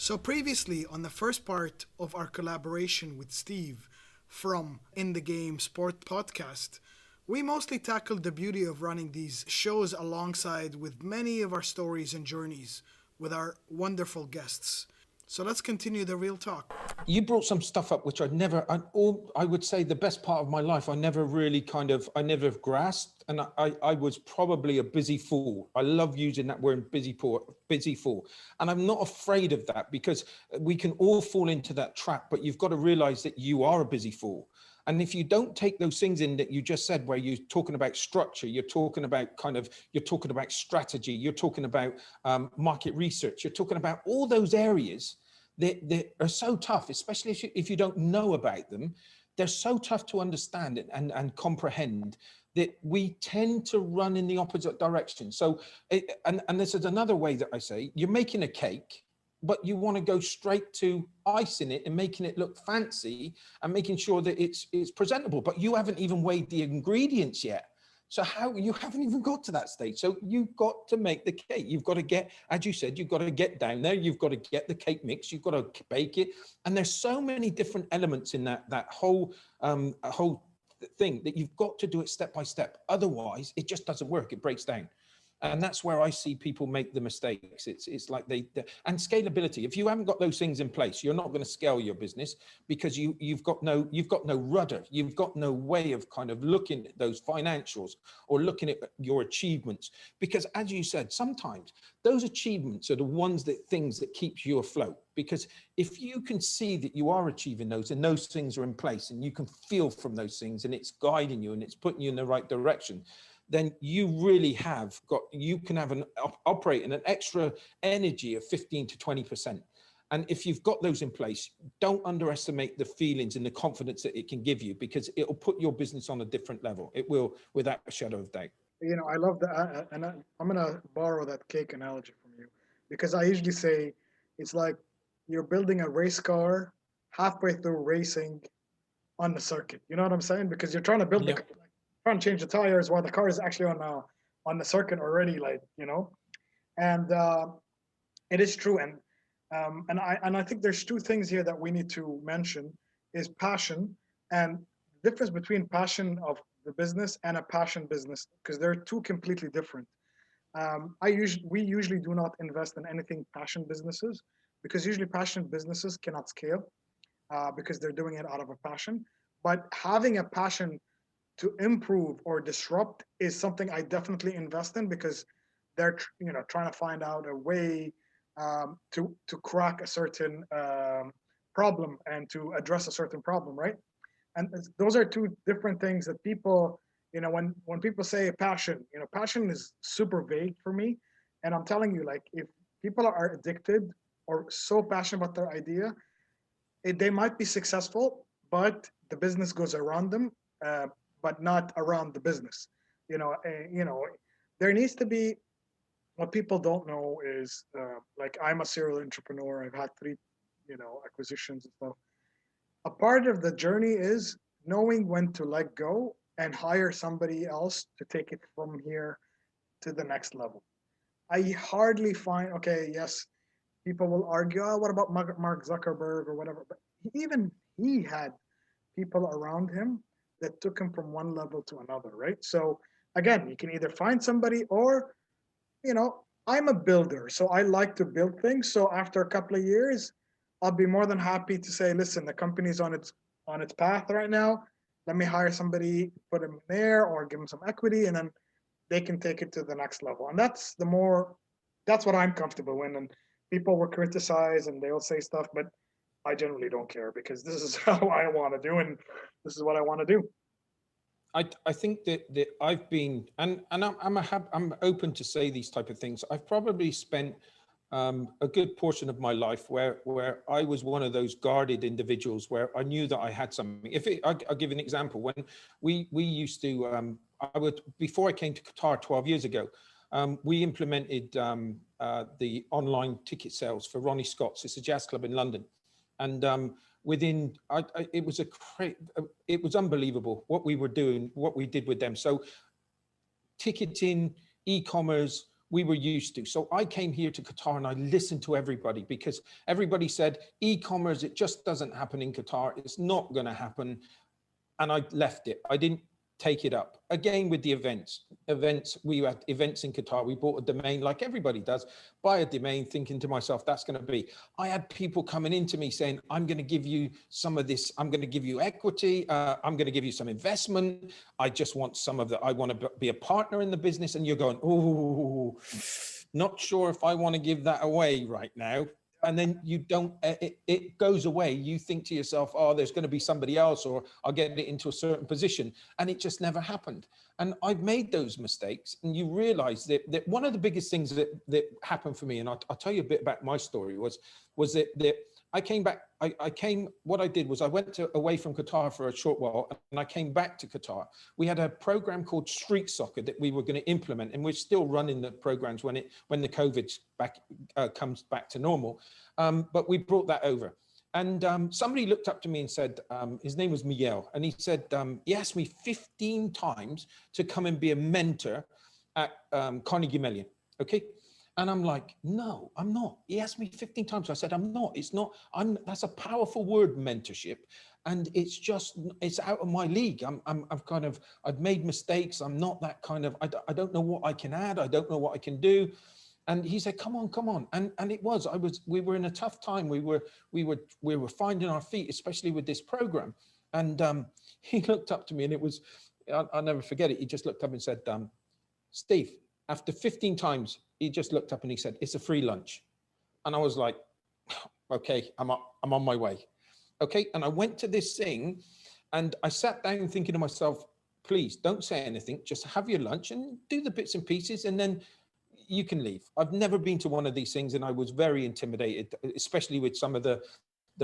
So, previously, on the first part of our collaboration with Steve from In the Game Sport Podcast, we mostly tackled the beauty of running these shows alongside with many of our stories and journeys with our wonderful guests. So, let's continue the real talk. You brought some stuff up which I would say the best part of my life, I never grasped. And I was probably a busy fool. I love using that word, busy fool. And I'm not afraid of that because we can all fall into that trap, but you've got to realize that you are a busy fool. And if you don't take those things in that you just said, where you're talking about structure, you're talking about strategy, you're talking about market research, you're talking about all those areas that are so tough, especially if you don't know about them. They're so tough to understand and comprehend that we tend to run in the opposite direction. So, and this is another way that I say, you're making a cake, but you want to go straight to icing it and making it look fancy and making sure that it's presentable, but you haven't even weighed the ingredients yet. So you haven't even got to that stage. So you've got to make the cake. You've got to get, as you said, you've got to get down there. You've got to get the cake mix. You've got to bake it. And there's so many different elements in that whole thing that you've got to do it step by step. Otherwise, it just doesn't work. It breaks down. And that's where I see people make the mistakes. It's like and scalability. If you haven't got those things in place, you're not going to scale your business because you've got no rudder. You've got no way of kind of looking at those financials or looking at your achievements. Because as you said, sometimes those achievements are the things that keeps you afloat. Because if you can see that you are achieving those and those things are in place and you can feel from those things and it's guiding you and it's putting you in the right direction, then you really you can have operate in an extra energy of 15 to 20%. And if you've got those in place, don't underestimate the feelings and the confidence that it can give you, because it'll put your business on a different level. It will, without a shadow of doubt. I love that, and I'm gonna borrow that cake analogy from you because I usually say it's like you're building a race car halfway through racing on the circuit. You know what I'm saying? Because you're trying to build Yeah. trying to change the tires while the car is actually on the circuit already, and it is true. And I think there's two things here that we need to mention is passion and the difference between passion of the business and a passion business, because they're two completely different. We usually do not invest in anything passion businesses because usually passion businesses cannot scale because they're doing it out of a passion. But having a passion to improve or disrupt is something I definitely invest in because they're trying to find out a way to crack a certain problem and to address a certain problem, right? And those are two different things that people, when people say passion, passion is super vague for me. And I'm telling you, like, if people are addicted or so passionate about their idea, they might be successful, but the business goes around them, but not around the business. There needs to be, what people don't know is like, I'm a serial entrepreneur. I've had three, acquisitions and stuff. A part of the journey is knowing when to let go and hire somebody else to take it from here to the next level. I hardly find, okay, yes, people will argue, oh, what about Mark Zuckerberg or whatever? But even he had people around him that took him from one level to another, right? So again, you can either find somebody or, I'm a builder, so I like to build things. So after a couple of years, I'll be more than happy to say, listen, the company's on its path right now. Let me hire somebody, put them there, or give them some equity, and then they can take it to the next level. And that's what I'm comfortable in. And people will criticize and they'll say stuff, but I generally don't care because this is how I want to do, and this is what I want to do. I think that I've been, and I'm open to say these type of things. I've probably spent a good portion of my life where I was one of those guarded individuals where I knew that I had something. I'll give an example. When we used to, before I came to Qatar 12 years ago, we implemented the online ticket sales for Ronnie Scott's. It's a jazz club in London, and it was unbelievable what we were doing, what we did with them. So ticketing, e-commerce, we were used to. So I came here to Qatar and I listened to everybody, because everybody said e-commerce, it just doesn't happen in Qatar. It's not going to happen. And I left it. I didn't take it up. Again, with the events, we had events in Qatar. We bought a domain like everybody does, buy a domain, thinking to myself, that's going to be. I had people coming into me saying, I'm going to give you some of this. I'm going to give you equity. I'm going to give you some investment. I just want some of that. I want to be a partner in the business. And you're going, oh, not sure if I want to give that away right now. And then you don't, it goes away. You think to yourself, oh, there's going to be somebody else, or I'll get it into a certain position. And it just never happened. And I've made those mistakes. And you realize that one of the biggest things that happened for me, and I'll tell you a bit about my story, was that I came back. What I did was I went away from Qatar for a short while, and I came back to Qatar. We had a program called Street Soccer that we were going to implement, and we're still running the programs when the COVID comes back to normal. But we brought that over. And somebody looked up to me and said, his name was Miguel, and he said, he asked me 15 times to come and be a mentor at Carnegie Mellon. Okay. And I'm like, no, I'm not. He asked me 15 times. I said, I'm not. It's not. That's a powerful word, mentorship. And it's out of my league. I've made mistakes. I'm not that kind of, I don't know what I can add. I don't know what I can do. And he said, come on. And we were in a tough time. We were finding our feet, especially with this program. And he looked up to me, and it was, I'll never forget it. He just looked up and said, Steve, after 15 times, he just looked up and he said, it's a free lunch. And I was like, okay, I'm on my way. Okay. And I went to this thing and I sat down thinking to myself, please don't say anything, just have your lunch and do the bits and pieces, and then you can leave. I've never been to one of these things, and I was very intimidated, especially with some of the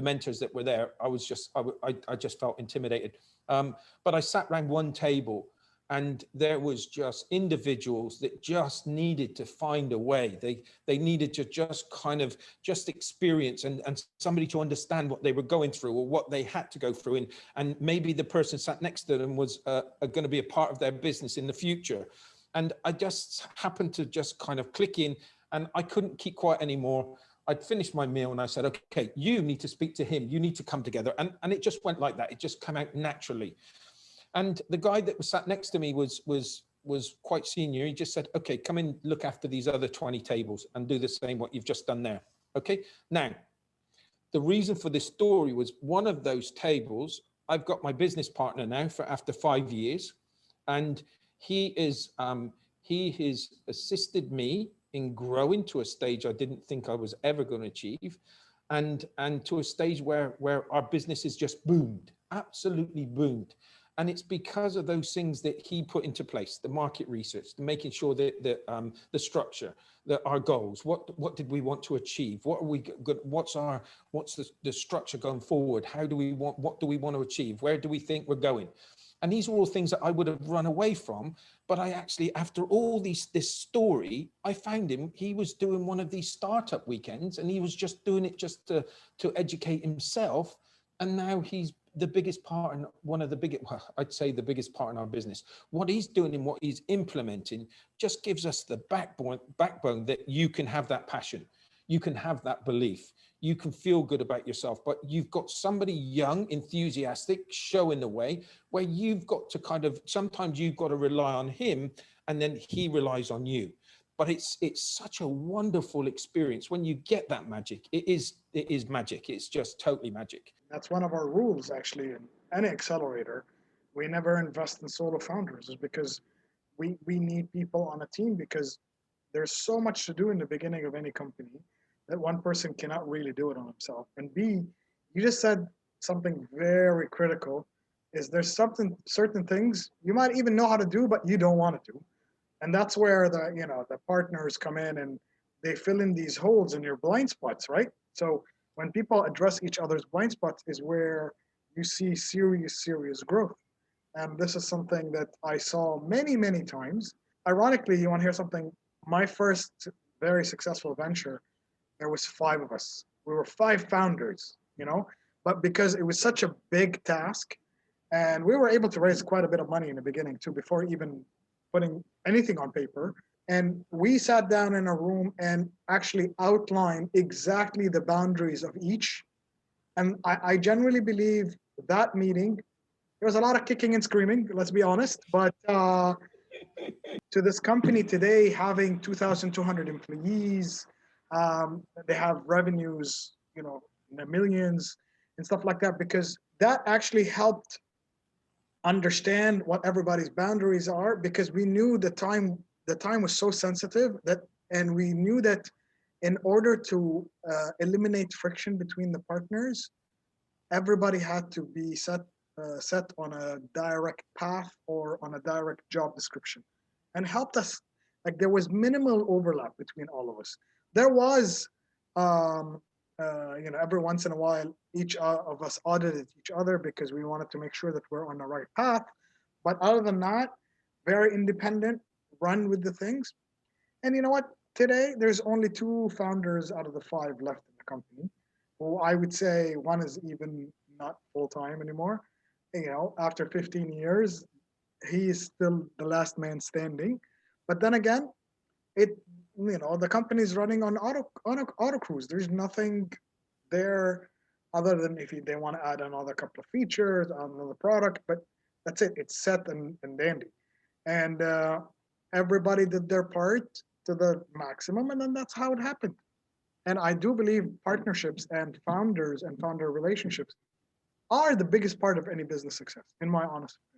mentors that were there. I just felt intimidated. But I sat around one table, and there was just individuals that just needed to find a way. They needed to just experience and somebody to understand what they were going through or what they had to go through. And maybe the person sat next to them was going to be a part of their business in the future. And I just happened to just kind of click in, and I couldn't keep quiet anymore. I'd finished my meal and I said, okay, you need to speak to him. You need to come together. And it just went like that. It just came out naturally. And the guy that was sat next to me was quite senior. He just said, okay, come in, look after these other 20 tables and do the same what you've just done there. Okay. Now, the reason for this story was one of those tables, I've got my business partner now after 5 years, and he has assisted me in growing to a stage I didn't think I was ever going to achieve, and to a stage where our business has just boomed, absolutely boomed. And it's because of those things that he put into place, the market research, the making sure that the structure, that our goals, what did we want to achieve? What are we good? What's the structure going forward? What do we want to achieve? Where do we think we're going? And these are all things that I would have run away from. But I actually, after all this story, I found him. He was doing one of these startup weekends, and he was just doing it just to educate himself. And now he's the biggest part, and one of the biggest, well, I'd say the biggest part in our business. What he's doing and what he's implementing just gives us the backbone that you can have that passion. You can have that belief. You can feel good about yourself, but you've got somebody young, enthusiastic, showing the way, where you've got to sometimes you've got to rely on him, and then he relies on you. But it's such a wonderful experience when you get that magic. It is magic. It's just totally magic. That's one of our rules, actually, in any accelerator. We never invest in solo founders, is because we need people on a team, because there's so much to do in the beginning of any company that one person cannot really do it on himself. And B, you just said something very critical, is there's certain things you might even know how to do, but you don't want to do. And that's where the partners come in, and they fill in these holes in your blind spots, right? So when people address each other's blind spots is where you see serious growth. And this is something that I saw many, many times. Ironically, you want to hear something? My first very successful venture, there was 5 of us. We were 5 founders, but because it was such a big task, and we were able to raise quite a bit of money in the beginning too, before even putting anything on paper. And we sat down in a room and actually outlined exactly the boundaries of each. And I genuinely believe that meeting, there was a lot of kicking and screaming, let's be honest. But to this company today, having 2,200 employees, they have revenues, in the millions and stuff like that, because that actually helped understand what everybody's boundaries are, because we knew the time was so sensitive that, and we knew that in order to eliminate friction between the partners, everybody had to be set on a direct path or on a direct job description, and helped us. Like, there was minimal overlap between all of us. There was, every once in a while, each of us audited each other because we wanted to make sure that we're on the right path. But other than that, very independent, run with the things. And you know what? Today, there's only two founders out of the five left in the company, who I would say one is even not full time anymore. After 15 years, he is still the last man standing. But then again, it the company is running on auto cruise. There's nothing there other than if they want to add another couple of features on the product, but that's it. It's set and dandy, and everybody did their part to the maximum, and then that's how it happened. And I do believe partnerships and founders and founder relationships are the biggest part of any business success, in my honest opinion.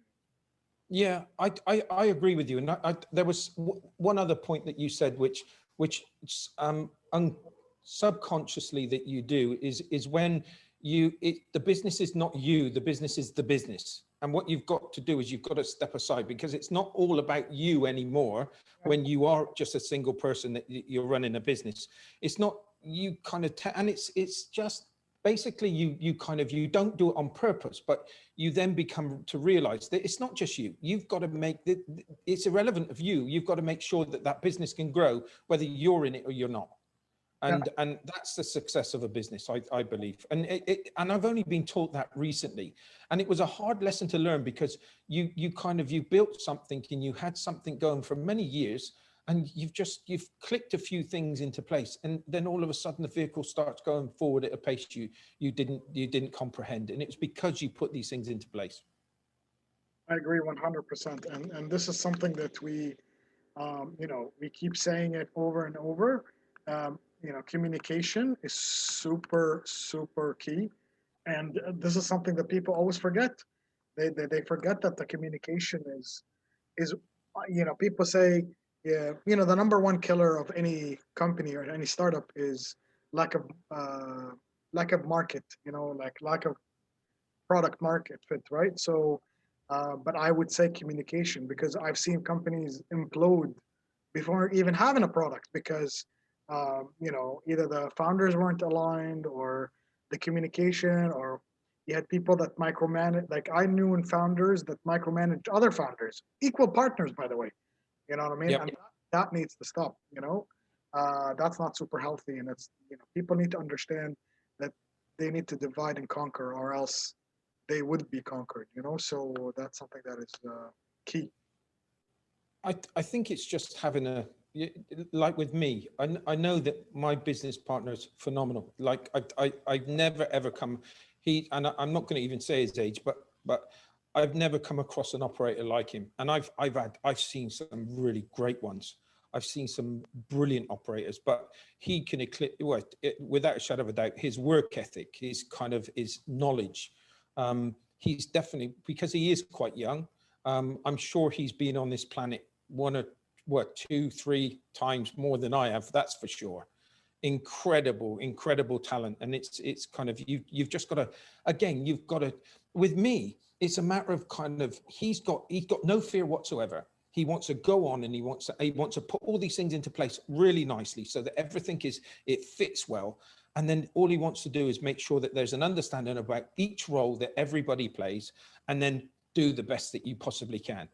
Yeah, I agree with you. And there was one other point that you said, which subconsciously that you do is when the business is not you, the business is the business. And what you've got to do is you've got to step aside, because it's not all about you anymore when you are just a single person that you're running a business. It's not you kind of, and it's just basically you don't do it on purpose, but you then become to realize that it's not just you. You've got to it's irrelevant of you. You've got to make sure that business can grow, whether you're in it or you're not. And that's the success of a business, I believe. And I've only been taught that recently. And it was a hard lesson to learn, because you built something and you had something going for many years, and you've clicked a few things into place, and then all of a sudden the vehicle starts going forward at a pace you didn't comprehend. And it was because you put these things into place. I agree 100%. And this is something that we keep saying it over and over. Communication is super, super key. And this is something that people always forget. They forget that the communication is people say, yeah, the number one killer of any company or any startup is lack of market, like lack of product market fit, right? So, but I would say communication, because I've seen companies implode before even having a product, because either the founders weren't aligned, or the communication, or you had people that micromanage. Like, I knew in founders that micromanage other founders, equal partners, by the way. You know what I mean? Yep. And that needs to stop. That's not super healthy, and it's people need to understand that they need to divide and conquer, or else they would be conquered. So that's something that is key. I think it's just having like with me, I know that my business partner is phenomenal. Like I've never ever come, and I'm not going to even say his age, but I've never come across an operator like him. And I've seen some really great ones. I've seen some brilliant operators, but he can without a shadow of a doubt, his work ethic, his knowledge. He's definitely, because he is quite young. I'm sure he's been on this planet two, three times more than I have. That's for sure. Incredible talent. And it's you've just got to, again, with me, it's a matter of he's got no fear whatsoever. He wants to go on, and he wants to put all these things into place really nicely, so that everything it fits well. And then all he wants to do is make sure that there's an understanding about each role that everybody plays, and then do the best that you possibly can,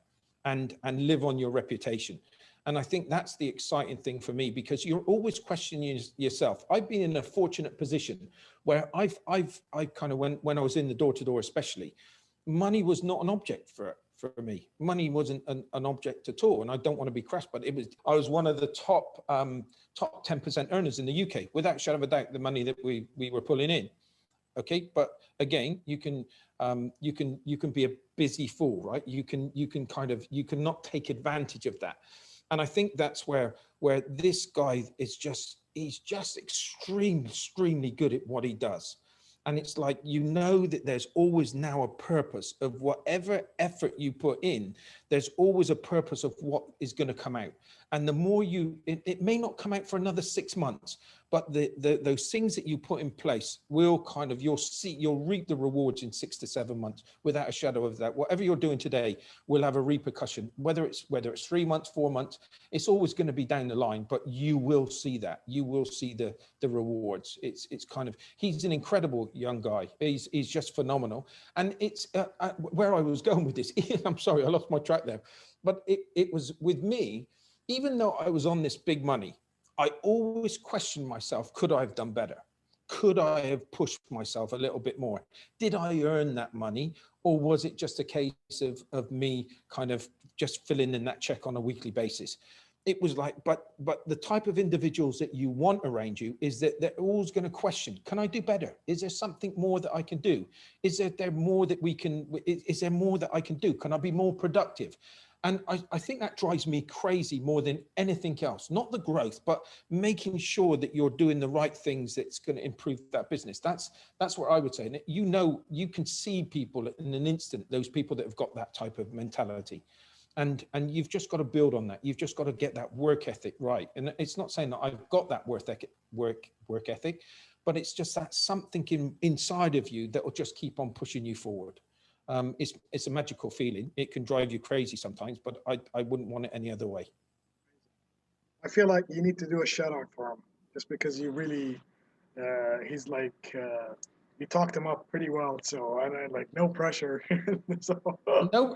and live on your reputation. And I think that's the exciting thing for me, because you're always questioning yourself. I've been in a fortunate position where I when I was in the door-to-door, especially, money was not an object for me. Money wasn't an object at all, and I don't want to be crass, but it was. I was one of the top 10% earners in the UK, without a shadow of a doubt. The money that we were pulling in. Okay, but again, you can be a busy fool, right? You cannot take advantage of that, and I think that's where this guy is he's just extremely good at what he does. And it's like, you know, that there's always now a purpose of whatever effort you put in, there's always a purpose of what is going to come out. And the more it may not come out for another 6 months, but those things that you put in place will you'll reap the rewards in 6 to 7 months, without a shadow of that. Whatever you're doing today will have a repercussion, whether it's 3 months, 4 months, it's always going to be down the line, but you will see that. You will see the rewards. It's he's an incredible young guy. He's just phenomenal. And it's where I was going with this. I'm sorry, I lost my track there. But it was with me, even though I was on this big money, I always questioned myself, could I have done better? Could I have pushed myself a little bit more? Did I earn that money? Or was it just a case of me kind of just filling in that check on a weekly basis? It was like, but the type of individuals that you want around you is that they're always going to question, can I do better? Is there something more that I can do? Is there more that is there more that I can do? Can I be more productive? And I think that drives me crazy more than anything else, not the growth, but making sure that you're doing the right things that's going to improve that business. That's what I would say. And you can see people in an instant, those people that have got that type of mentality. And you've just got to build on that. You've just got to get that work ethic right. And it's not saying that I've got that work ethic, but it's just that something inside of you that will just keep on pushing you forward. It's a magical feeling. It can drive you crazy sometimes, but I wouldn't want it any other way. I feel like you need to do a shout out for him, just because you really, he's like, you talked him up pretty well. So I like, no pressure. So. No,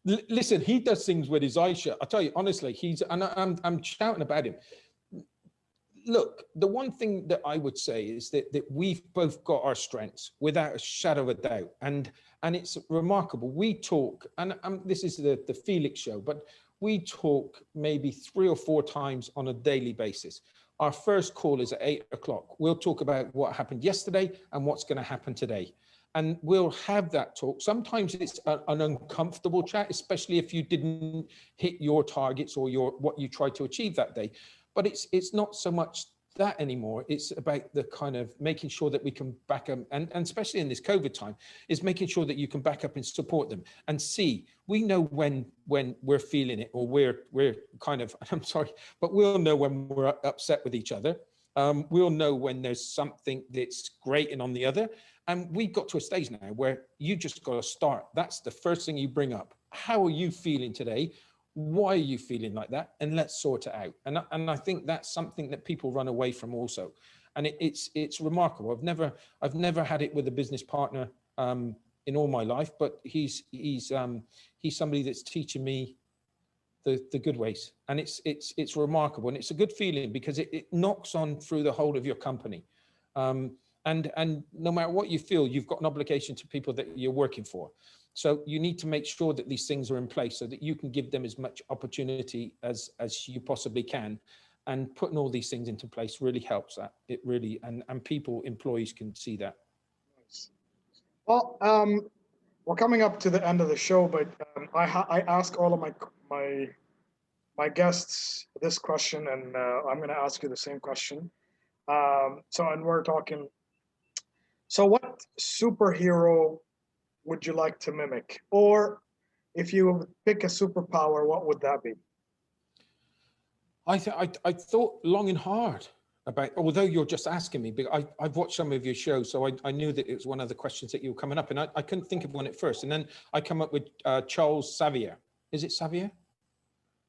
listen, he does things with his eyes shut. I tell you honestly, I'm shouting about him. Look, the one thing that I would say is that we've both got our strengths without a shadow of a doubt. And it's remarkable. We talk, and this is the Felix show, but we talk maybe 3 or 4 times on a daily basis. Our first call is at 8 o'clock. We'll talk about what happened yesterday and what's going to happen today. And we'll have that talk. Sometimes it's an uncomfortable chat, especially if you didn't hit your targets or what you tried to achieve that day. But it's not so much that anymore. It's about the kind of making sure that we can back up, and especially in this COVID time, is making sure that you can back up and support them and see. We know when we're feeling it, or we're kind of, I'm sorry, but we'll know when we're upset with each other. We'll know when there's something that's grating on the other. And we've got to a stage now where you just got to start. That's the first thing you bring up. How are you feeling today? Why are you feeling like that? And let's sort it out. And I think that's something that people run away from also. And it's remarkable. I've never had it with a business partner in all my life, but he's somebody that's teaching me the good ways. And it's remarkable. And it's a good feeling because it knocks on through the whole of your company. And no matter what you feel, you've got an obligation to people that you're working for. So you need to make sure that these things are in place so that you can give them as much opportunity as you possibly can. And putting all these things into place really helps that. It really, and employees can see that. Well, we're coming up to the end of the show, but I ask all of my guests this question, and I'm going to ask you the same question. And we're talking. So, what superhero would you like to mimic? Or if you pick a superpower, what would that be? I thought long and hard about, although you're just asking me, but I've watched some of your shows, so I knew that it was one of the questions that you were coming up, and I couldn't think of one at first. And then I come up with Charles Xavier. Is it Xavier?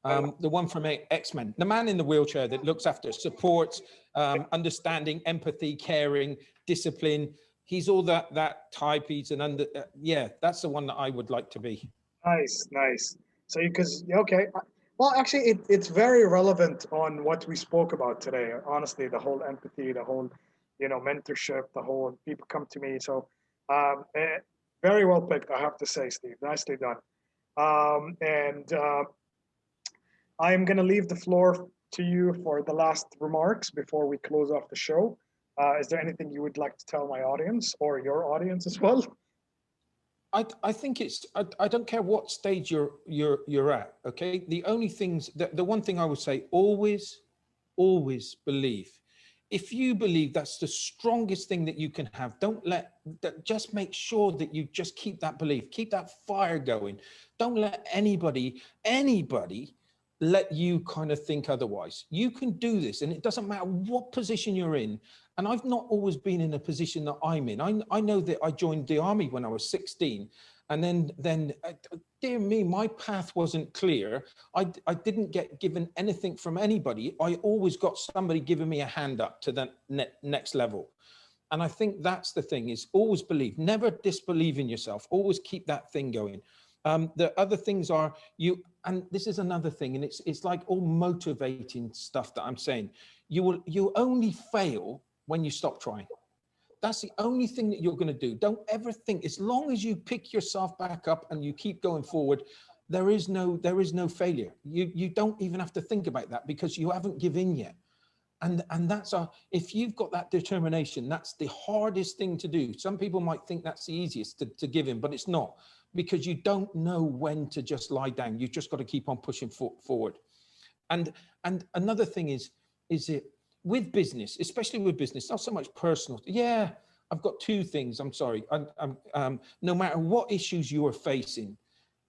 The one from X-Men, the man in the wheelchair that looks after, supports, understanding, empathy, caring, discipline. He's all that type. He's yeah, that's the one that I would like to be. Nice. So okay. Well, actually, it's very relevant on what we spoke about today. Honestly, the whole empathy, the whole, mentorship, the whole people come to me. So, very well picked, I have to say, Steve. Nicely done. And I'm going to leave the floor to you for the last remarks before we close off the show. Is there anything you would like to tell my audience or your audience as well? I think it's I don't care what stage you're at. Okay, the only things that the one thing I would say, always believe. If you believe that's the strongest thing that you can have, don't let that, just make sure that you just keep that belief, keep that fire going. Don't let anybody let you kind of think otherwise. You can do this, and it doesn't matter what position you're in. And I've not always been in a position that I'm in. I know that I joined the army when I was 16, and then dear me, my path wasn't clear. I didn't get given anything from anybody. I always got somebody giving me a hand up to the next level. And I think that's the thing, is always believe, never disbelieve in yourself, always keep that thing going. The other things are and this is another thing, and it's like all motivating stuff that I'm saying. You only fail when you stop trying. That's the only thing that you're going to do. Don't ever think, as long as you pick yourself back up and you keep going forward, there is no failure. You don't even have to think about that, because you haven't given in yet. And that's if you've got that determination, that's the hardest thing to do. Some people might think that's the easiest to give in, but it's not, because you don't know when to just lie down. You just got to keep on pushing forward. And another thing is it with business, especially with business, not so much personal. Yeah, I've got two things. I'm sorry. No matter what issues you are facing,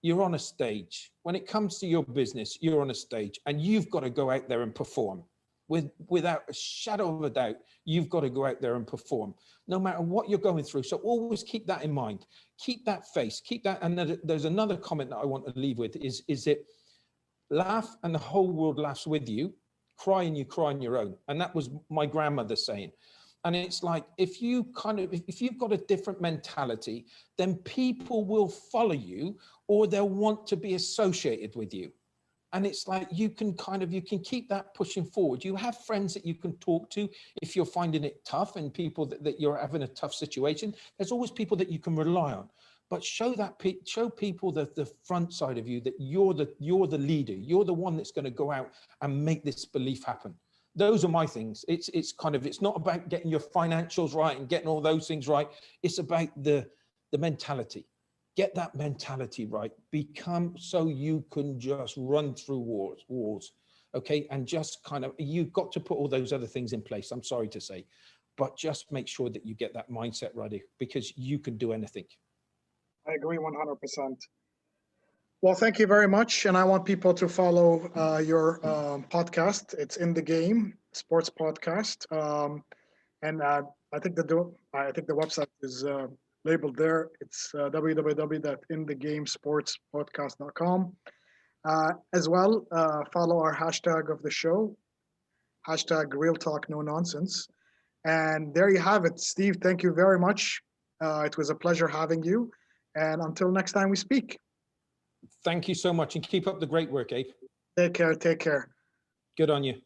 you're on a stage. When it comes to your business, you're on a stage, and you've got to go out there and perform. Without a shadow of a doubt, you've got to go out there and perform, no matter what you're going through. So always keep that in mind. Keep that face. Keep that. And there's another comment that I want to leave with is it laugh and the whole world laughs with you. Cry and you cry on your own. And that was my grandmother saying. And it's like, if you've got a different mentality, then people will follow you, or they'll want to be associated with you. And it's like, you can keep that pushing forward. You have friends that you can talk to if you're finding it tough, and people that you're having a tough situation. There's always people that you can rely on. But show people the front side of you, that you're the leader. You're the one that's going to go out and make this belief happen. Those are my things. It's not about getting your financials right and getting all those things right. It's about the mentality. Get that mentality right. Become so you can just run through walls. Okay. And just you've got to put all those other things in place. I'm sorry to say, but just make sure that you get that mindset ready, because you can do anything. I agree 100%. Well, thank you very much. And I want people to follow your podcast. It's In the Game Sports Podcast. And I think the website is labeled there. It's www.inthegamesportspodcast.com. As well, follow our hashtag of the show, hashtag Real Talk No Nonsense. And there you have it. Steve, thank you very much. It was a pleasure having you. And until next time we speak. Thank you so much, and keep up the great work, Abe. Take care. Take care. Good on you.